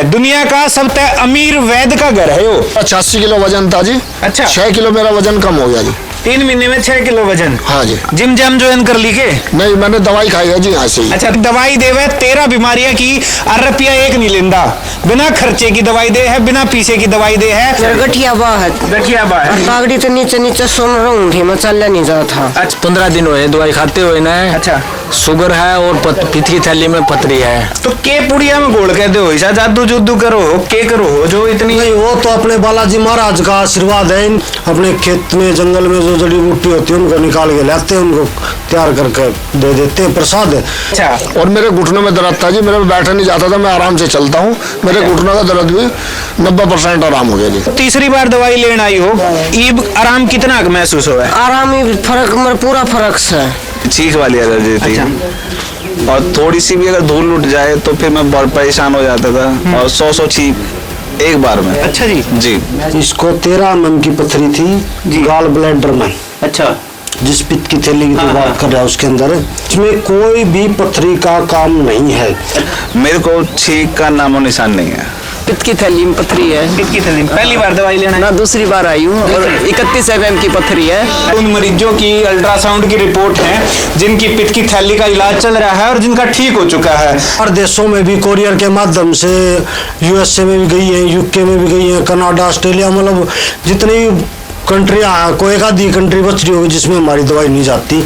दुनिया का सबसे अमीर वैद्य का घर है वो। 86 किलो वजन था जी। अच्छा। 6 किलो मेरा वजन कम हो गया जी। 3 महीने में 6 किलो वजन। हाँ जी। जिम जैम ज्वाइन कर ली के? नहीं, मैंने दवाई खाई है जी यहाँ से ही। अच्छा, दवाई देवे 13 बीमारियां की, रुपया एक नहीं लेंदा, बिना खर्चे की दवाई दे है, बिना पीसे की दवाई दे है। गठिया बाहत गठिया बाहत पागड़ी तो नीचे नीचे सुन रहा थी, मैं चल नहीं जाता। अच्छा 15 दिन हुए दवाई खाते हुए ना। अच्छा, शुगर है और पित्त की थैली में पथरी है। तो के पुड़िया में गोल कहते हो, ऐसा जादू जुदू करो के करो जो इतनी? नहीं, वो तो अपने बालाजी महाराज का आशीर्वाद है। अपने खेत में जंगल में जो जड़ी बूटी होती है उनको निकाल के लाते हैं, उनको तैयार करके दे देते हैं, प्रसाद है। अच्छा। और मेरे घुटनों में दर्द था जी, मेरे बैठा नहीं जाता था, मैं आराम से चलता हूँ। मेरे घुटनों का दर्द भी 90% आराम हो गया जी। तीसरी बार दवाई लेने आई हो, ईब आराम कितना महसूस हो? आराम ही फर्क, मेरा पूरा फर्क से चीख वाली एलर्जी थी। और थोड़ी सी भी अगर धूल उठ जाए तो फिर मैं बहुत परेशान हो जाता था, और 100 चीख एक बार में। अच्छा जी। जी। इसको 13 mm की पथरी थी गाल ब्लैडर में। अच्छा। जिस पित्त की थैली की तो बात कर रहा है उसके अंदर, इसमें कोई भी पथरी का काम नहीं है। मेरे को छींक का नामो निशान नहीं है। पित्त की थैली में पथरी है। पित्त की थैली पहली बार दवाई लेना ना, दूसरी बार आई हूँ और 31 mm की पथरी है। उन मरीजों की अल्ट्रासाउंड की रिपोर्ट है जिनकी पित्त की थैली का इलाज चल रहा है और जिनका ठीक हो चुका है। और देशों में भी कोरियर के माध्यम से USA में भी गई है, UK में भी गई है, कनाडा, ऑस्ट्रेलिया, मतलब जितनी कंट्रियाँ, कोई एक आधी कंट्री बच रही होगी जिसमें हमारी दवाई नहीं जाती।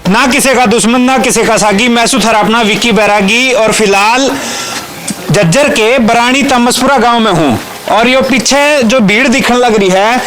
ना किसी का दुश्मन ना किसी का सागी, मैं सुथर अपना विक्की बैरागी और फिलहाल जज्जर के बरानी तमसपुरा गांव में हूं। और ये पीछे जो भीड़ दिखने लग रही है,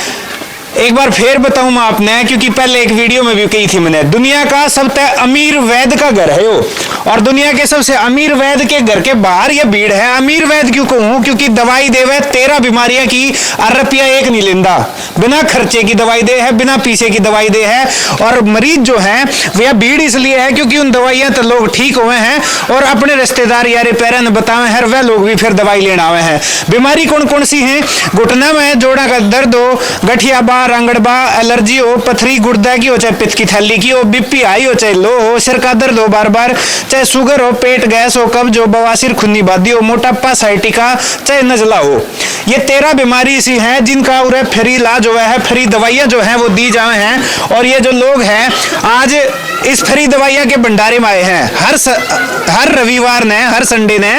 एक बार फिर बताऊं मैं आपने, क्योंकि पहले एक वीडियो में भी कही थी मैंने, दुनिया का सबसे अमीर वैद्य का घर है वो। और दुनिया के सबसे अमीर वैद्य के घर के बाहर ये भीड़ है। अमीर वैद्य क्यों कहूं? क्योंकि दवाई देवे 13 बीमारियां की, रुपया एक नहीं लेंदा, बिना खर्चे की दवाई दे है, बिना पीसे की दवाई दे है। और मरीज जो है वह भीड़ इसलिए है क्योंकि उन दवाइयां तो लोग ठीक हुए हैं और अपने रिश्तेदार यारे पैरा ने बताए हैं, वह लोग भी फिर दवाई लेने आए हैं। बीमारी कौन कौन सी है? घुटना में जोड़ा का दर्द हो, गठिया बा, रंगड़बा, एलर्जी हो, पथरी गुर्दा की हो, चाहे पित्त की थैली की हो, BP हाई हो, चाहे लो हो, सिर का दर्द हो बार बार, चाहे शुगर हो, पेट गैस हो, कब्ज हो, बवासीर, खूनी बादी हो, मोटापा, साइटिका, चाहे नजला हो, ये 13 बीमारी ऐसी हैं जिनका उन्हें फ्री इलाज हुआ है, फ्री दवाइयां जो हैं वो दी जाए हैं। और ये जो लोग हैं आज इस फ्री दवाइयां के भंडारे में आए हैं। हर रविवार ने, हर संडे ने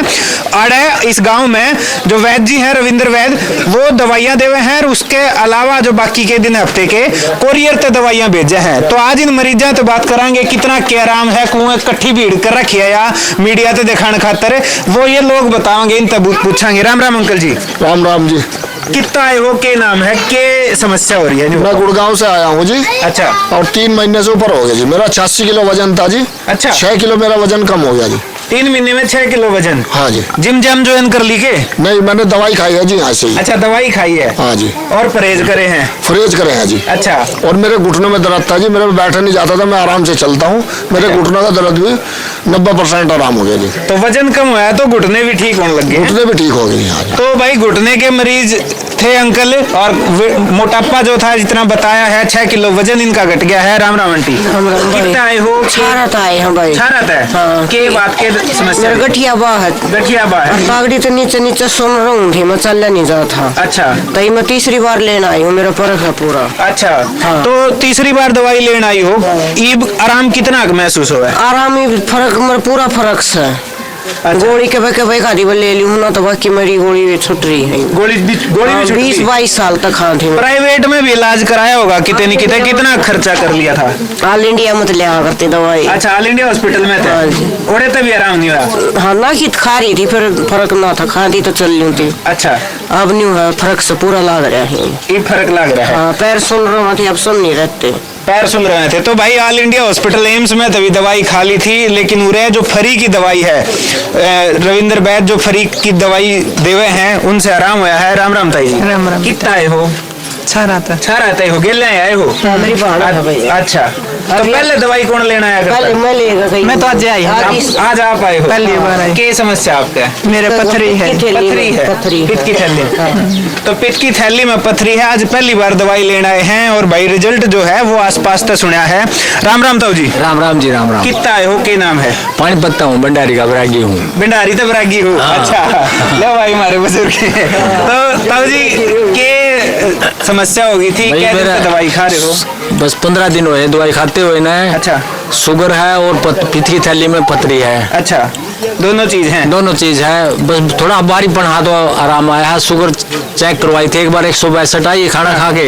अड़े इस गांव में जो वैद्य जी हैं, रविंद्र वैद्य, वो दवाइयां देवे हैं। और उसके अलावा जो बाकी के दिन हफ्ते के कोरियर ते दवाइयां भेजे हैं। तो आज इन मरीजों से बात करांगे कितना क्या आराम है, कुएं कट्ठी भीड़ कर रखी है या मीडिया ते दिखाने खातर, वो ये लोग बताओगे, इन तब पूछांगे। राम राम अंकल जी। राम राम जी। कितना है वो, के नाम है, के समस्या हो रही है? मैं गुड़गांव से आया हूँ जी। अच्छा। और 3 महीने से ऊपर हो गया जी। मेरा 86 किलो वजन था जी। अच्छा। 6 किलो मेरा वजन कम हो गया जी। 3 महीने में 6 किलो वजन। हाँ जी। जिम जैम ज्वाइन कर ली के? नहीं, मैंने दवाई खाई है जी यहाँ से ही। अच्छा, दवाई खाई है। हाँ जी। और परहेज करे हैं? परहेज करे हैं जी। अच्छा। और मेरे घुटनों में दर्द था जी, मेरे बैठा नहीं जाता था, मैं आराम से चलता हूँ। मेरे घुटनों का दर्द भी 90% आराम हो गया जी। तो वजन कम हुआ है तो घुटने भी ठीक होने लग गए? घुटने भी ठीक हो गए यहाँ। तो भाई घुटने के मरीज थे अंकल, और मोटापा जो था जितना बताया है, 6 किलो वजन इनका घट गया है। राम राम आंटी। कितना आए हो? छारत आए हैं भाई। छारत है? हाँ। के बात के समस्या? मेरा गठिया बाहत गठिया बाहत पागड़ी तो नीचे नीचे सुन रहा थी, मैं चल नहीं जाता। अच्छा। तो मैं तीसरी बार लेने आई हूँ, मेरा फर्क है पूरा। अच्छा। हाँ। तो तीसरी बार दवाई लेने आई हो, ईब आराम कितना महसूस हुआ? आराम ही फर्क, मेरा पूरा फर्क से। अच्छा। गोली के खादी ले ली हूँ ना, तो बाकी मेरी गोली छुट रही है। गोली भी छूट गई? 20-22 साल तक खा थी। प्राइवेट में भी इलाज कराया होगा कितने कितना खर्चा कर लिया था? ऑल इंडिया में तो लिया करते दवाई। अच्छा, ऑल इंडिया हॉस्पिटल में थे? हाँ जी। ओड़े तभी आराम नहीं हुआ? हाँ ना, कि खा रही थी फिर फर्क ना था, खाती तो चल रही थी। अच्छा। अब नहीं हुआ, फर्क से पूरा लग रहा है। ये फर्क लग रहा है? हाँ, पैर सुन रहा थे, अब सुन नहीं रहते। पैर सुन रहे थे। तो भाई ऑल इंडिया हॉस्पिटल एम्स में तभी दवाई खा ली थी, लेकिन उरे जो फ्री की दवाई है, रविंद्र वैद्य जो फ्री की दवाई देवे हैं, उनसे आराम हुआ है। राम राम ताई जी। राम राम। कितना आए हो? 6 रात हो गेले आए हो? मेरी बात है भाई। अच्छा। तो पहले दवाई कौन लेना आया करता पहले है? मैं लेगा गई मैं तो आज आई हूँ। आज आप आए हो? पहली बार आई। क्या समस्या आपका? मेरे पथरी है। पथरी है, पित्त की थैली। तो पित्त की थैली में पथरी है, आज पहली बार दवाई लेने आए हैं और भाई रिजल्ट जो है वो आसपास तक सुना है। राम राम ताऊ जी। राम राम जी, राम राम। कितना आए हो, के नाम है? पानी पत्ता हूँ, भंडारी का वैरागी हूँ। भंडारी तो वैरागी हो। अच्छा, लो भाई हमारे बुजुर्ग हैं। तो ताऊ जी के समस्या होगी थी, भाई क्या दिन मेरा- से दवाई खा रहे हो? बस 15 दिन हुए दवाई खाते हुए ना। अच्छा शुगर है और पित्त की थैली में पथरी है, अच्छा, दोनों चीज हैं। दोनों चीज है। बस थोड़ा भारीपन हाथ तो आराम आया है। शुगर चेक करवाई थी एक बार 162 आई, खाना खा के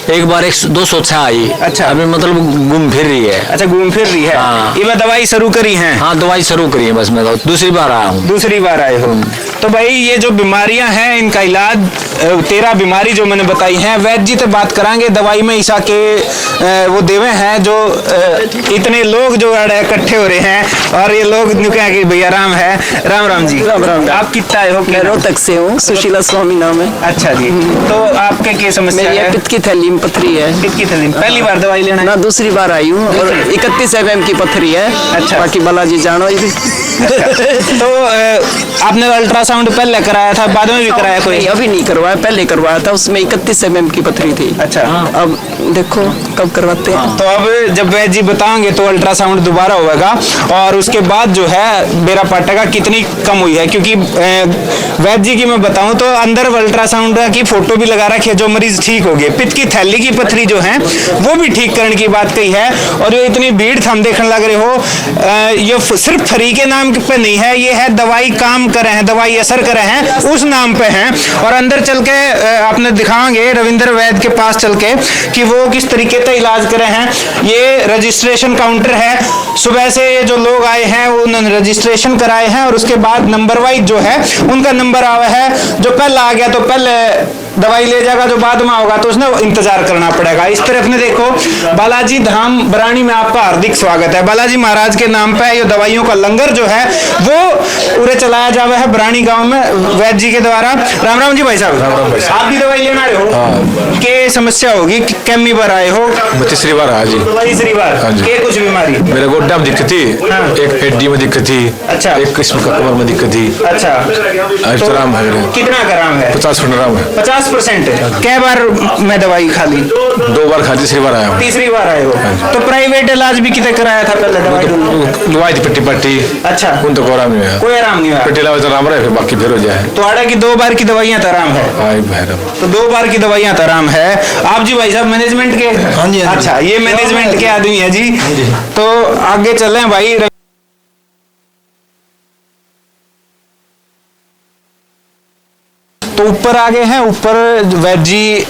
एक बार 206 आई। अच्छा। अभी मतलब घूम फिर रही है। अच्छा, घूम फिर रही है। हाँ। ये मैं दवाई शुरू करी है। हाँ, दवाई शुरू करी है, बस मैं तो दूसरी बार आया हूँ। दूसरी बार आए हो। तो भाई ये जो बीमारियां हैं इनका इलाज 13 बीमारी जो मैंने बताई हैं, वैद्य जी से बात करांगे। दवाई में ईसा के वो देवे हैं जो इतने लोग जो इकट्ठे हो रहे हैं और ये लोग कहें कि भैया राम है। राम राम जी। राम राम। आप कितना आए हो? मैं रोहतक से हूँ, सुशीला स्वामी नाम है। अच्छा जी। तो आपके क्या समस्या मेरी है? पित्त की थैली में पथरी है। पित्त की थैली। पहली बार दवाई लेना ना है? दूसरी बार आई हूँ और 31 mm की पथरी है। अच्छा। बाकी बालाजी जानो ये भी। तो आपने अल्ट्रासाउंड पहले कराया था, बाद में भी कराया कोई? नहीं, अभी नहीं करवाया, पहले करवाया था, उसमें 31 mm की पथरी थी। अच्छा। अब देखो कब करवाते हैं। तो अब जब वैद्य जी बताएंगे तो अल्ट्रासाउंड दोबारा होगा और उसके बाद जो है बेरा पाटेगा कितनी कम हुई है, क्योंकि वैद्य जी की मैं बताऊं तो अंदर अल्ट्रासाउंड की फोटो भी लगा रखी है जो मरीज ठीक हो गए। पित्त की थैली की पथरी जो है वो भी ठीक करने की बात कही है। और ये इतनी भीड़ हम देखने लग रहे हो, ये सिर्फ फ्री के नाम पे नहीं है, ये है दवाई काम करे हैं, दवाई असर करे हैं उस नाम पे हैं। और अंदर चल के आपने दिखाएंगे रविंद्र वैद्य के पास चल के कि वो किस तरीके से इलाज करे हैं। ये रजिस्ट्रेशन काउंटर है, सुबह से ये जो लोग आए हैं वो उन्होंने रजिस्ट्रेशन कराए हैं और उसके बाद नंबर वाइज जो है उनका नंबर आवा है। जो पहला आ गया तो पहले दवाई ले जाएगा, जो बाद में होगा तो उसने इंतजार करना पड़ेगा। इस तरफ ने देखो बालाजी धाम बरानी में आपका हार्दिक स्वागत है। बालाजी महाराज के नाम पे ये दवाइयों का लंगर जो है वो उरे चलाया जावा है बरानी गांव में वैद्य जी के द्वारा। राम राम जी भाई साहब। आप भी दवाई लेना आए हो? के समस्या होगी, कैमी बार आए हो? मैं तीसरी बार आया जी। तीसरी बार। हाँ जी। के कुछ बीमारी? मेरे गोड्डा में दिक्कत थी, एक हड्डी में दिक्कत थी, अच्छा। एक किस्म का कमर में दिक्कत थी। अच्छा, आज तो आराम है मेरे। कितना का आराम है? 50% आराम है। 50%। कै बार मैं दवाई खा ली? 2 बार खा, तीसरी बार आया हूँ। तीसरी बार आए हो। तो प्राइवेट इलाज भी कितने कराया था पहले दवाई? दवाई थी पट्टी पट्टी, अच्छा, उन तो कोई आराम नहीं है। कोई आराम नहीं हुआ। पट्टी लाओ तो आराम रहे, फिर बाकी फिर हो जाए। तो आड़ा की 2 बार की दवाइयां तो आराम है। आई भैरव। तो 2 बार की दवाइयां तो आराम है। आप जी भाई साहब मैनेजमेंट के? हाँ जी, हाँ जी। अच्छा, ये मैनेजमेंट के आदमी है जी। तो आगे चलें भाई। तो ऊपर आ गए हैं। ऊपर वैद्य जी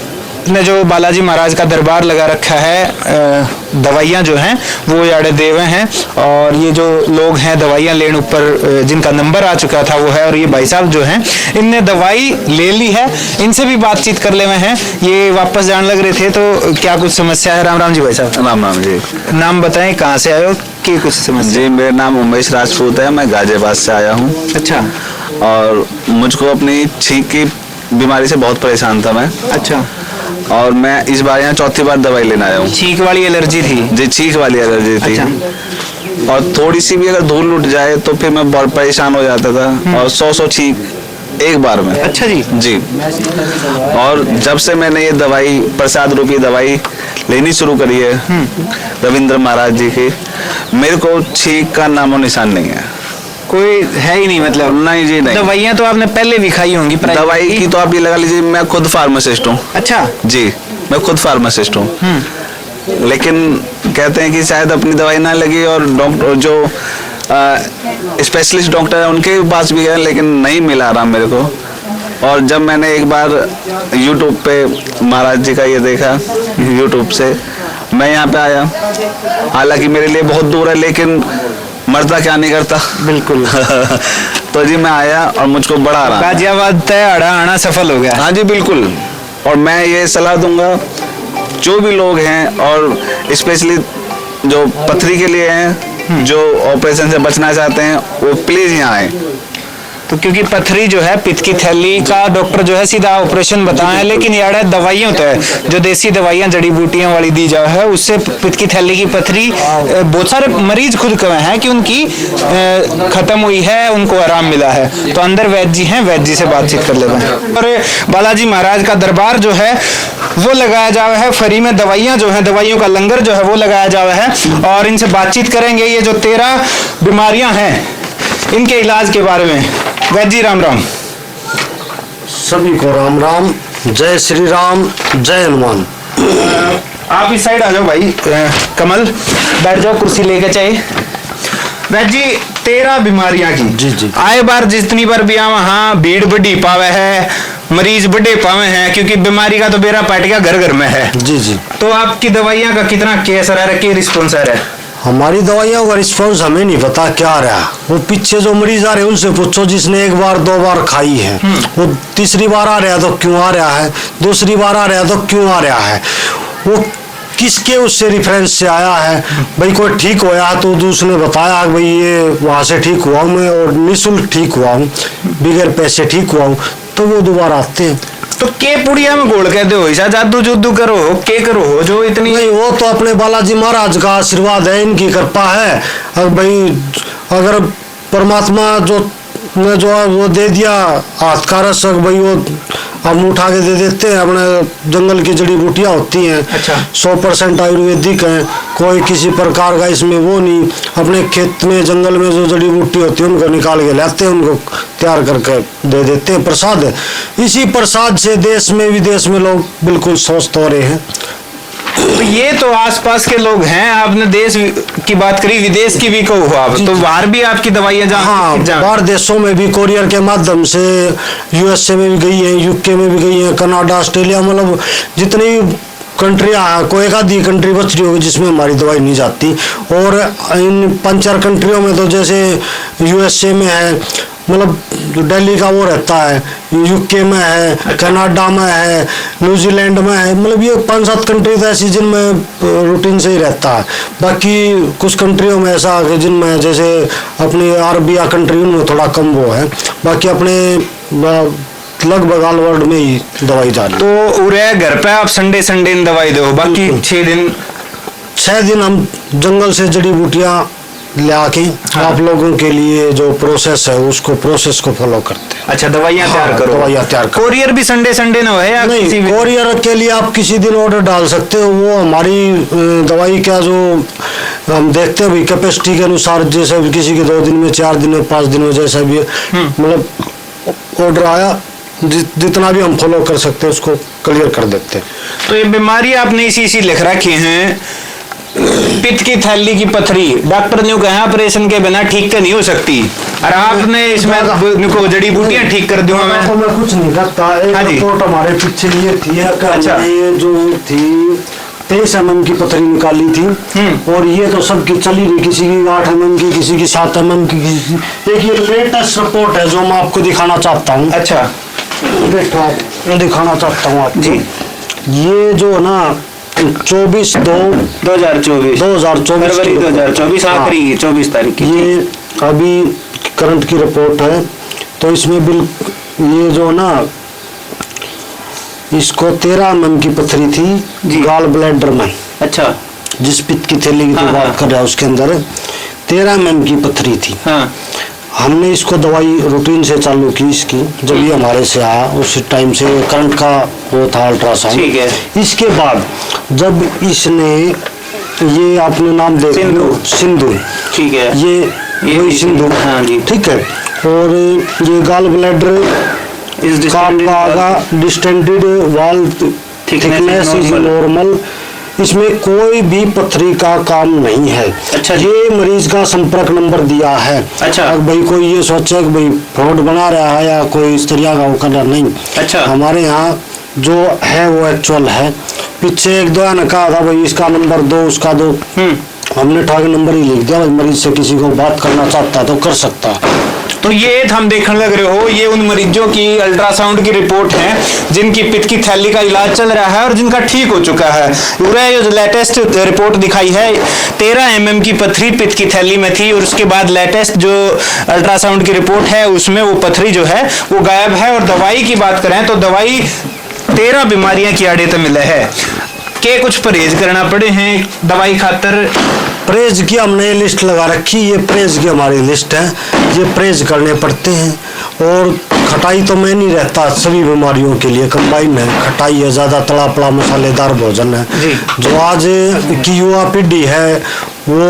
ने जो बालाजी महाराज का दरबार लगा रखा है, दवाइयाँ जो हैं वो याड़े देवे हैं और ये जो लोग हैं दवाइयाँ लेने ऊपर जिनका नंबर आ चुका था वो है। और ये भाई साहब जो हैं इनने दवाई ले ली है, इनसे भी बातचीत कर ले हुए हैं। ये वापस जाने लग रहे थे, तो क्या कुछ समस्या है? राम राम जी भाई साहब। राम राम जी। नाम बताएं, कहाँ से आए हो, की कुछ समस्या? जी, मेरा नाम उमेश राजपूत है, मैं गाजियाबाद से आया हूँ। अच्छा और मुझको अपनी छींक की बीमारी से बहुत परेशान था मैं। अच्छा। और मैं इस बार यहाँ 4थी बार दवाई लेने आया हूँ। छींक वाली एलर्जी थी? जी, छींक वाली एलर्जी थी। अच्छा। और थोड़ी सी भी अगर धूल उठ जाए तो फिर मैं बहुत परेशान हो जाता था और 100 छींक एक बार में। अच्छा जी। जी। और जब से मैंने ये दवाई प्रसाद रूपी दवाई लेनी शुरू करी है रविंद्र महाराज जी की, मेरे को छींक का नामो निशान नहीं है। कोई है ही नहीं मतलब? नहीं जी, नहीं। दवाइयाँ तो आपने पहले भी खाई होंगी? दवाई की तो आप ये लगा लीजिए, मैं खुद फार्मासिस्ट हूँ। अच्छा जी, मैं खुद फार्मासिस्ट हूँ। लेकिन कहते हैं कि शायद अपनी दवाई ना लगी और डॉक्टर जो स्पेशलिस्ट डॉक्टर है उनके पास भी है, लेकिन नहीं मिला आराम मेरे को। और जब मैंने एक बार YouTube पे महाराज जी का ये देखा, YouTube से मैं यहाँ पे आया। हालांकि मेरे लिए बहुत दूर है, लेकिन मरता क्या नहीं करता। बिल्कुल। तो जी मैं आया और मुझको बड़ा आराम। गाजियाबाद तय आना सफल हो गया। हाँ जी बिल्कुल। और मैं ये सलाह दूंगा जो भी लोग हैं और स्पेशली जो पथरी के लिए हैं, जो ऑपरेशन से बचना चाहते हैं, वो प्लीज यहाँ आए। तो क्योंकि पथरी जो है पित्त की थैली का डॉक्टर जो है सीधा ऑपरेशन बताया है, लेकिन यार दवाइयों तो है जो देसी दवाइयां जड़ी बूटियां वाली दी जाए है उससे पित्त की थैली की पथरी बहुत सारे मरीज खुद कहे हैं कि उनकी खत्म हुई है, उनको आराम मिला है। तो अंदर वैद्य जी हैं, वैद्य जी से बातचीत कर लेते हैं। और बालाजी महाराज का दरबार जो है वो लगाया जावा है, फ्री में दवाइयां जो है, दवाइयों का लंगर जो है वो लगाया जावा है। और इनसे बातचीत करेंगे ये जो 13 बीमारियां हैं इनके इलाज के बारे में। वैद्य जी राम राम। सभी को राम राम, जय श्री राम, जय हनुमान। आप इस साइड आ जाओ भाई, कमल बैठ जाओ कुर्सी लेके चाहिए। वैद्य जी 13 बीमारियां की जी जी आए बार जितनी बार भी आवा हाँ भीड़ बढ़ी पावे है, मरीज बढ़े पावे हैं, क्योंकि बीमारी का तो बेरा पाट गया घर घर में है। जी जी। तो आपकी दवाइयां का कितना केसर है, क्या रिस्पॉन्स है? हमारी दवाइयों का रिस्पॉन्स हमें नहीं पता क्या रहा। वो पीछे जो मरीज आ रहे हैं उनसे पूछो, जिसने 1 बार 2 बार खाई है वो तीसरी बार आ रहा है तो क्यों आ रहा है, दूसरी बार आ रहा है तो क्यों आ रहा है, वो किसके उससे रेफरेंस से आया है। भाई कोई ठीक होया तो दूसरे बताया भाई ये वहाँ से ठीक हुआ हूँ मैं और निःशुल्क ठीक हुआ हूँ, बगैर पैसे ठीक हुआ हूँ, तो वो दोबारा आते हैं। तो के पुड़िया में गोल कहते हो, ऐसा जादू जुदू करो के करो हो जो इतनी? नहीं, वो तो अपने बालाजी महाराज का आशीर्वाद है, इनकी कृपा है। और भाई अगर परमात्मा जो ने जो वो दे दिया हाथ का रस, भाई वो हम उठा के दे देते हैं। अपने जंगल की जड़ी बूटियाँ होती हैं, अच्छा। 100% आयुर्वेदिक हैं, कोई किसी प्रकार का इसमें वो नहीं। अपने खेत में जंगल में जो जड़ी बूटी होती है उनको निकाल के लाते हैं, उनको तैयार करके दे देते हैं, प्रसाद है। इसी प्रसाद से देश में विदेश में लोग बिल्कुल स्वस्थ हो रहे हैं। तो ये तो आसपास के लोग हैं, आपने देश की बात करी, विदेश की भी कहो आप, तो बाहर भी आपकी दवाइयां हाँ, बाहर देशों में भी कोरियर के माध्यम से यूएसए में भी गई है, यूके में भी गई है, कनाडा, ऑस्ट्रेलिया, मतलब जितनी कंट्रियाँ, कोई एक आधी कंट्री बच रही होगी जिसमें हमारी दवाई नहीं जाती। और इन 5-4 कंट्रियों में तो जैसे यूएसए में है, मतलब दिल्ली का वो रहता है, यूके में है, कनाडा में है, न्यूजीलैंड में है, मतलब ये 5-7 कंट्री तो ऐसी जिनमें रूटीन से ही रहता है। बाकी कुछ कंट्रियों में ऐसा है जिनमें जैसे अपनी अरबिया कंट्री उनमें थोड़ा कम वो है, बाकी अपने लगभग ऑल वर्ल्ड में ही दवाई जा रही है। तो उरे घर पे आप संडे संडे दवाई दो, बाकी 6 दिन हम जंगल से जड़ी बूटियाँ ले आके आप लोगों के लिए जो प्रोसेस है उसको प्रोसेस को फॉलो करते हैं। अच्छा, दवाइयाँ तैयार करो, दवाइयाँ तैयार करो। कोरियर भी संडे संडे ना है? नहीं, कोरियर के लिए आप किसी दिन ऑर्डर डाल सकते हो। वो हमारी दवाई का जो हम देखते हैं कैपेसिटी के अनुसार, जैसे भी किसी के 2 दिन में, 4 दिन में, 5 दिन में, जैसा भी मतलब ऑर्डर आया, जितना भी हम फॉलो कर सकते हैं उसको क्लियर कर देते हैं। तो ये बीमारी आपने इसी लिख रखी हैं, पित्त की थैली की पथरी, डॉक्टर ने कहा ऑपरेशन के बिना ठीक नहीं हो सकती, और आपने इसमें जड़ी बूटियां ठीक कर दी। मैं कुछ नहीं करता, एक रिपोर्ट हमारे पीछे ये थी। अच्छा, ये जो थी 23 mm की पथरी निकाली थी, और ये तो सबकी चली रही, किसी की 8 mm की, किसी की 7 mm की, एक ये लेटेस्ट रिपोर्ट है जो मैं आपको दिखाना चाहता हूँ। अच्छा, देखो दिखाना चाहता हूँ आप जी। ये जो ना 2024 आखिरी 24 तारीख की, ये अभी करंट की रिपोर्ट है। तो इसमें ये जो ना इसको 13 mm की पथरी थी गाल ब्लैडर में। अच्छा, जिस पित्त की थैली की बात कर रहा है उसके अंदर 13 mm की पथरी थी। हाँ। हमने इसको दवाई रूटीन से चालू की इसकी, जब ये हमारे से आया उस टाइम से करंट का वो था अल्ट्रासाउंड। ठीक है। इसके बाद जब इसने ये आपने नाम दे सिंधु, ठीक है, ये वही सिंधु, हाँ जी, ठीक है। और ये गाल ब्लैडर का डिस्टेंडेड वाल थिकनेस इज नॉर्मल, इसमें कोई भी पथरी का काम नहीं है। अच्छा, ये मरीज का संपर्क नंबर दिया है। अच्छा, अब भाई कोई ये सोचे कि भाई फ्रॉड बना रहा है या कोई इस तरह का वो करना नहीं। अच्छा, हमारे यहाँ जो है वो एक्चुअल है। पीछे 1-2 ने कहा था भाई इसका नंबर दो, उसका दो, हमने ठाक नंबर ही लिख दिया। मरीज से किसी को बात करना चाहता है तो कर सकता है। तो ये हम देखने लग रहे हो, ये उन मरीजों की अल्ट्रासाउंड की रिपोर्ट है जिनकी पित्त की थैली का इलाज चल रहा है और जिनका ठीक हो चुका है। पूरा ये जो लेटेस्ट रिपोर्ट दिखाई है, 13 mm की पथरी पित्त की थैली में थी और उसके बाद लेटेस्ट जो अल्ट्रासाउंड की रिपोर्ट है उसमें वो पथरी जो है वो गायब है। और दवाई की बात करें तो दवाई 13 बीमारियां की आड़े तो मिले है के कुछ परहेज करना पड़े हैं दवाई खातर। परहेज की हमने लिस्ट लगा रखी, ये परहेज की हमारी लिस्ट है, ये परहेज करने पड़ते हैं। और खटाई तो मैं नहीं रहता, सभी बीमारियों के लिए कंबाइन है। खटाई है, ज़्यादा तला पड़ा मसालेदार भोजन है। जो आज की युवा पीढ़ी है वो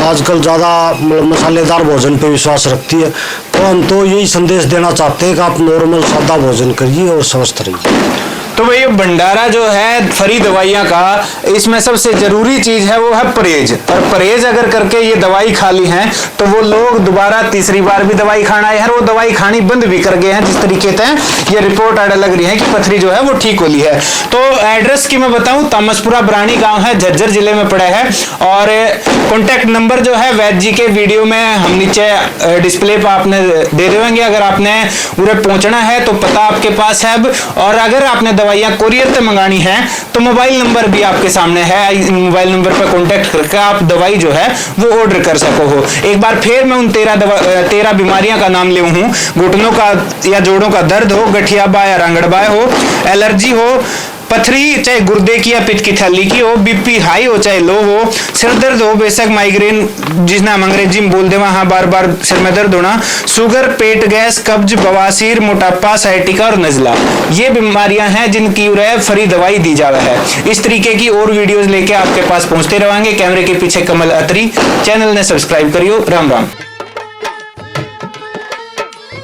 आजकल ज़्यादा मसालेदार भोजन पे विश्वास रखती है, तो हम तो यही संदेश देना चाहते हैं कि आप नॉर्मल सादा भोजन करिए और स्वस्थ रहिए। तो भाई भंडारा जो है फ्री दवाइयां का, इसमें सबसे जरूरी चीज है वो है परहेज। और परहेज अगर करके ये दवाई खा ली है तो वो लोग दोबारा तीसरी बार भी दवाई खाना है, वो दवाई खानी बंद भी कर गए हैं। जिस तरीके से ये रिपोर्ट आड़े लग रही है कि पथरी जो है वो ठीक हो ली है। तो एड्रेस की मैं बताऊं, तामसपुरा बरानी गांव है, झज्जर जिले में पड़ा है। और कॉन्टेक्ट नंबर जो है वैद्य जी के वीडियो में हम नीचे डिस्प्ले पर आपने दे देंगे। अगर आपने पूरे पहुंचना है तो पता आपके पास है। और अगर आपने दवाइयां कोरियर से मंगानी है तो मोबाइल नंबर भी आपके सामने है, मोबाइल नंबर पर कांटेक्ट करके आप दवाई जो है वो ऑर्डर कर सको हो। एक बार फिर मैं उन 13 बीमारियां का नाम ले हूं, घुटनों का या जोड़ों का दर्द हो, गठियाबा या रंगड़बा हो, एलर्जी हो, पथरी चाहे गुर्दे की या पित्त की थैली की हो, बीपी हाई हो चाहे लो हो, सिर दर्द हो, बेशक माइग्रेन जिसने हम अंग्रेजी में बोल दे वहां बार बार सिर में दर्द होना, शुगर, पेट गैस, कब्ज, बवासीर, मोटापा, साइटिका और नजला, ये बीमारियां हैं जिनकी फ्री दवाई दी जावे है। इस तरीके की और वीडियोस लेके आपके पास पहुंचते रहेंगे। कैमरे के पीछे कमल अत्री, चैनल ने सब्सक्राइब करियो। राम राम।